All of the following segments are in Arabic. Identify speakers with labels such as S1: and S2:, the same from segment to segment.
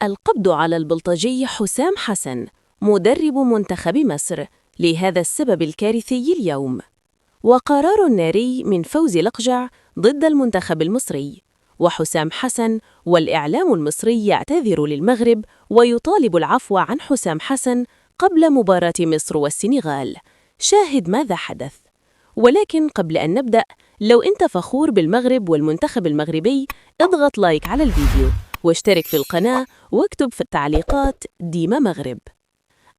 S1: القبض على البلطجي حسام حسن مدرب منتخب مصر لهذا السبب الكارثي اليوم. وقرار ناري من فوزي لقجع ضد المنتخب المصري، وحسام حسن والإعلام المصري يعتذر للمغرب ويطالب العفو عن حسام حسن قبل مباراة مصر والسنغال. شاهد ماذا حدث. ولكن قبل أن نبدأ، لو أنت فخور بالمغرب والمنتخب المغربي اضغط لايك على الفيديو واشترك في القناة واكتب في التعليقات ديما مغرب.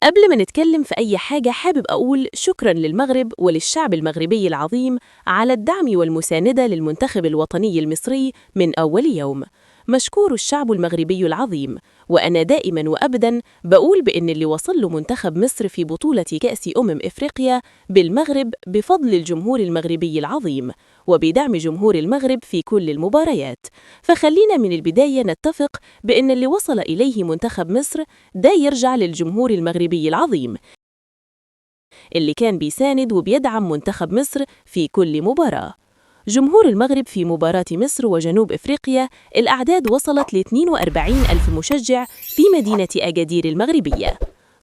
S1: قبل ما نتكلم في أي حاجة، حابب أقول شكراً للمغرب وللشعب المغربي العظيم على الدعم والمساندة للمنتخب الوطني المصري من أول يوم. مشكور الشعب المغربي العظيم. وأنا دائماً وأبداً بقول بأن اللي وصل له منتخب مصر في بطولة كأس إفريقيا بالمغرب بفضل الجمهور المغربي العظيم وبدعم جمهور المغرب في كل المباريات. فخلينا من البداية نتفق بأن اللي وصل إليه منتخب مصر ده يرجع للجمهور المغربي العظيم اللي كان بيساند وبيدعم منتخب مصر في كل مباراة. جمهور المغرب في مباراة مصر وجنوب إفريقيا الأعداد وصلت ل 42 ألف مشجع في مدينة أجادير المغربية.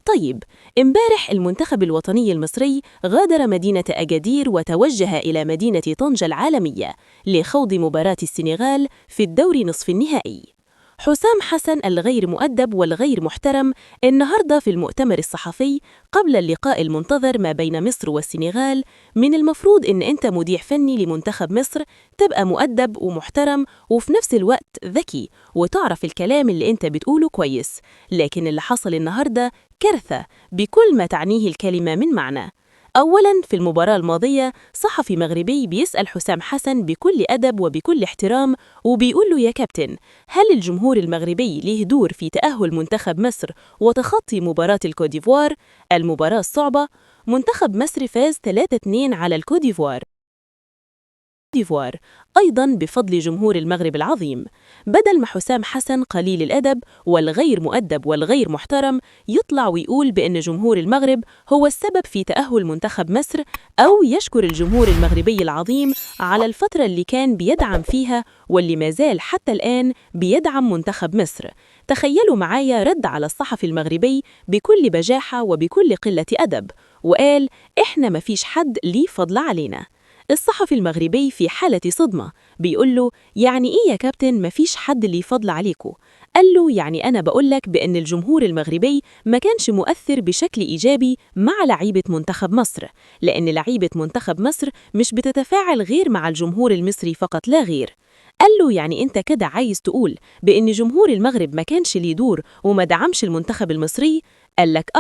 S1: طيب، امبارح المنتخب الوطني المصري غادر مدينة أجادير وتوجه إلى مدينة طنجة العالمية لخوض مباراة السنغال في الدور نصف النهائي. حسام حسن الغير مؤدب والغير محترم النهاردة في المؤتمر الصحفي قبل اللقاء المنتظر ما بين مصر والسنغال، من المفروض إن أنت مدير فني لمنتخب مصر تبقى مؤدب ومحترم وفي نفس الوقت ذكي وتعرف الكلام اللي أنت بتقوله كويس. لكن اللي حصل النهاردة كارثة بكل ما تعنيه الكلمة من معنى. أولاً، في المباراة الماضية صحفي مغربي بيسأل حسام حسن بكل أدب وبكل احترام وبيقول له: يا كابتن، هل الجمهور المغربي له دور في تأهل منتخب مصر وتخطي مباراة الكوديفوار؟ المباراة الصعبة. منتخب مصر فاز 3-2 على الكوديفوار أيضاً بفضل جمهور المغرب العظيم. بدل ما حسام حسن قليل الأدب والغير مؤدب والغير محترم يطلع ويقول بأن جمهور المغرب هو السبب في تأهل منتخب مصر، أو يشكر الجمهور المغربي العظيم على الفترة اللي كان بيدعم فيها واللي ما زال حتى الآن بيدعم منتخب مصر. تخيلوا معايا رد على الصحفي المغربي بكل بجاحة وبكل قلة أدب، وقال: إحنا ما فيش حد ليه فضل علينا. الصحفي المغربي في حالة صدمة بيقول له: يعني إيه يا كابتن مفيش حد اللي يفضل عليكو؟ قال له: يعني أنا بقولك بأن الجمهور المغربي ما كانش مؤثر بشكل إيجابي مع لعيبة منتخب مصر، لأن لعيبة منتخب مصر مش بتتفاعل غير مع الجمهور المصري فقط لا غير. قال له: يعني أنت كده عايز تقول بأن جمهور المغرب ما كانش ليه دور وما دعمش المنتخب المصري؟ قال لك: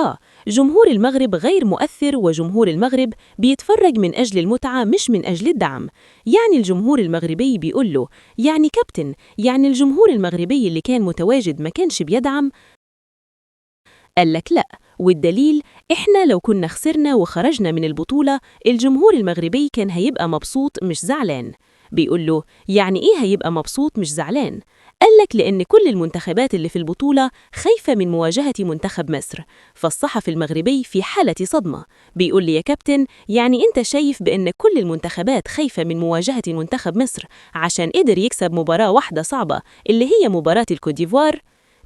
S1: جمهور المغرب غير مؤثر، وجمهور المغرب بيتفرج من أجل المتعة مش من أجل الدعم. يعني الجمهور المغربي بيقول له: يعني كابتن، يعني الجمهور المغربي اللي كان متواجد ما كانش بيدعم؟ قال لك: لا، والدليل إحنا لو كنا خسرنا وخرجنا من البطولة الجمهور المغربي كان هيبقى مبسوط مش زعلان. بيقول له: يعني إيه هيبقى مبسوط مش زعلان؟ قال لك: لأن كل المنتخبات اللي في البطولة خايفة من مواجهة منتخب مصر. فالصحفي المغربي في حالة صدمة بيقول لي: يا كابتن، يعني أنت شايف بأن كل المنتخبات خايفة من مواجهة منتخب مصر عشان قدر يكسب مباراة واحدة صعبة اللي هي مباراة الكوديفوار؟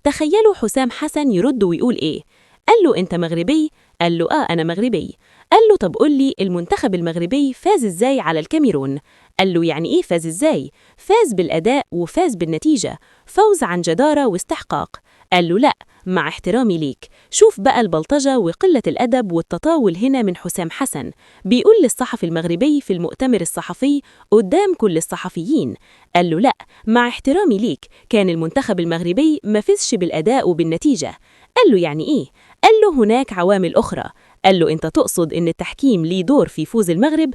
S1: تخيلوا حسام حسن يرد ويقول إيه؟ قال له: أنت مغربي؟ قال له: أنا مغربي. قال له: طب قول لي المنتخب المغربي فاز إزاي على الكاميرون؟ قال له: يعني إيه فاز إزاي؟ فاز بالأداء وفاز بالنتيجة، فوز عن جدارة واستحقاق. قال له: لا، مع احترامي ليك، شوف بقى البلطجة وقلة الأدب والتطاول هنا من حسام حسن. بيقول للصحفي المغربي في المؤتمر الصحفي قدام كل الصحفيين. قال له: لا، مع احترامي ليك، كان المنتخب المغربي ما فزش بالأداء وبالنتيجة. قال له: يعني إيه؟ قال له: هناك عوامل أخرى. قال له: أنت تقصد إن التحكيم ليه دور في فوز المغرب؟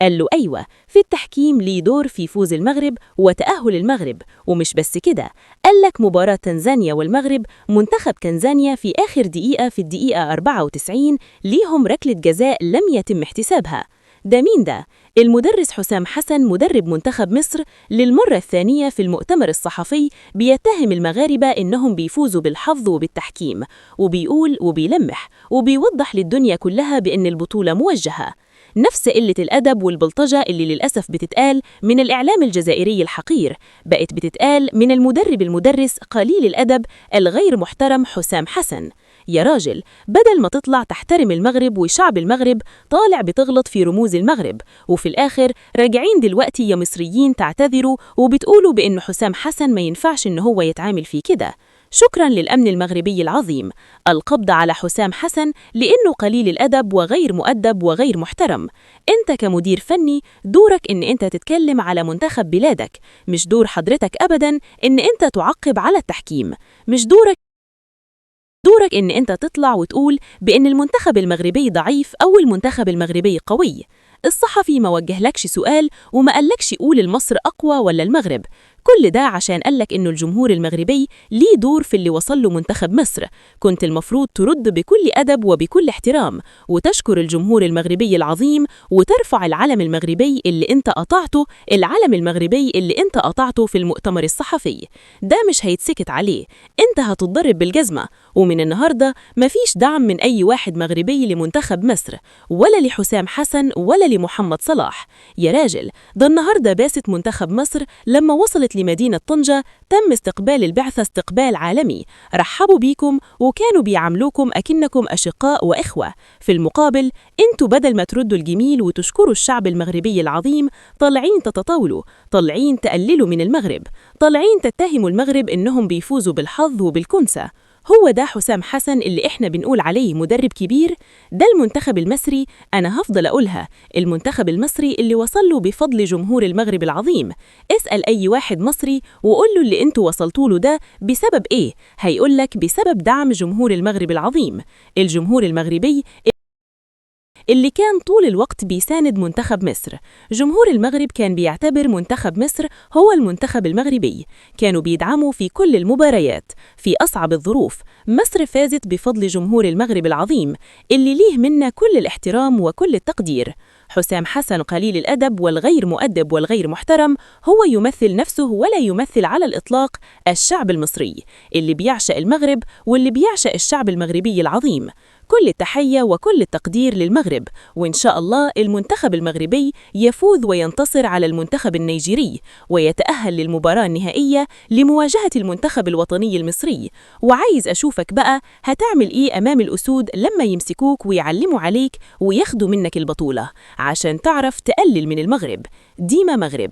S1: قال له: أيوة، في التحكيم ليه دور في فوز المغرب وتأهل المغرب. ومش بس كده، قال لك مباراة تنزانيا والمغرب، منتخب تنزانيا في آخر دقيقة في الدقيقة 94 ليهم ركلة جزاء لم يتم احتسابها. ده مين ده؟ المدرس حسام حسن مدرب منتخب مصر للمرة الثانية في المؤتمر الصحفي بيتهم المغاربة إنهم بيفوزوا بالحظ وبالتحكيم، وبيقول وبيلمح وبيوضح للدنيا كلها بأن البطولة موجهة. نفس قلة الأدب والبلطجة اللي للأسف بتتقال من الإعلام الجزائري الحقير بقت بتتقال من المدرب المدرس قليل الأدب الغير محترم حسام حسن. يا راجل، بدل ما تطلع تحترم المغرب وشعب المغرب، طالع بتغلط في رموز المغرب، وفي الآخر راجعين دلوقتي يا مصريين تعتذروا وبتقولوا بأن حسام حسن ما ينفعش إن هو يتعامل فيه كده. شكراً للأمن المغربي العظيم، القبض على حسام حسن لأنه قليل الأدب وغير مؤدب وغير محترم. أنت كمدير فني دورك إن أنت تتكلم على منتخب بلادك، مش دور حضرتك أبداً إن أنت تعقب على التحكيم، مش دورك إن أنت تطلع وتقول بأن المنتخب المغربي ضعيف أو المنتخب المغربي قوي. الصحفي ما وجهلكش سؤال وما قالكش قول المصر أقوى ولا المغرب، كل ده عشان قالك إنه الجمهور المغربي ليه دور في اللي وصل له منتخب مصر. كنت المفروض ترد بكل أدب وبكل احترام وتشكر الجمهور المغربي العظيم وترفع العلم المغربي اللي انت قطعته، في المؤتمر الصحفي ده مش هيتسكت عليه، انت هتتضرب بالجزمة. ومن النهاردة مفيش دعم من أي واحد مغربي لمنتخب مصر ولا لحسام حسن ولا لمحمد صلاح. يا راجل، ده النهاردة باسة منتخب مصر لما وصلت لمدينة طنجة تم استقبال البعثة استقبال عالمي، رحبوا بيكم وكانوا بيعاملوكم أكنكم أشقاء وإخوة. في المقابل انتوا بدل ما تردوا الجميل وتشكروا الشعب المغربي العظيم، طالعين تتطاولوا، طالعين تقللوا من المغرب، طالعين تتهموا المغرب إنهم بيفوزوا بالحظ وبالكنسة. هو ده حسام حسن اللي احنا بنقول عليه مدرب كبير؟ ده المنتخب المصري، أنا هفضل أقولها، المنتخب المصري اللي وصل له بفضل جمهور المغرب العظيم. اسأل أي واحد مصري وقول له اللي انتوا وصلتوا له ده بسبب ايه؟ هيقولك بسبب دعم جمهور المغرب العظيم، الجمهور المغربي اللي كان طول الوقت بيساند منتخب مصر. جمهور المغرب كان بيعتبر منتخب مصر هو المنتخب المغربي، كانوا بيدعموا في كل المباريات في أصعب الظروف. مصر فازت بفضل جمهور المغرب العظيم اللي ليه منا كل الاحترام وكل التقدير. حسام حسن قليل الأدب والغير مؤدب والغير محترم هو يمثل نفسه ولا يمثل على الإطلاق الشعب المصري اللي بيعشق المغرب واللي بيعشق الشعب المغربي العظيم. كل التحية وكل التقدير للمغرب، وإن شاء الله المنتخب المغربي يفوز وينتصر على المنتخب النيجيري ويتأهل للمباراة النهائية لمواجهة المنتخب الوطني المصري. وعايز أشوفك بقى هتعمل إيه أمام الأسود لما يمسكوك ويعلموا عليك وياخدوا منك البطولة عشان تعرف تقلل من المغرب. ديما مغرب.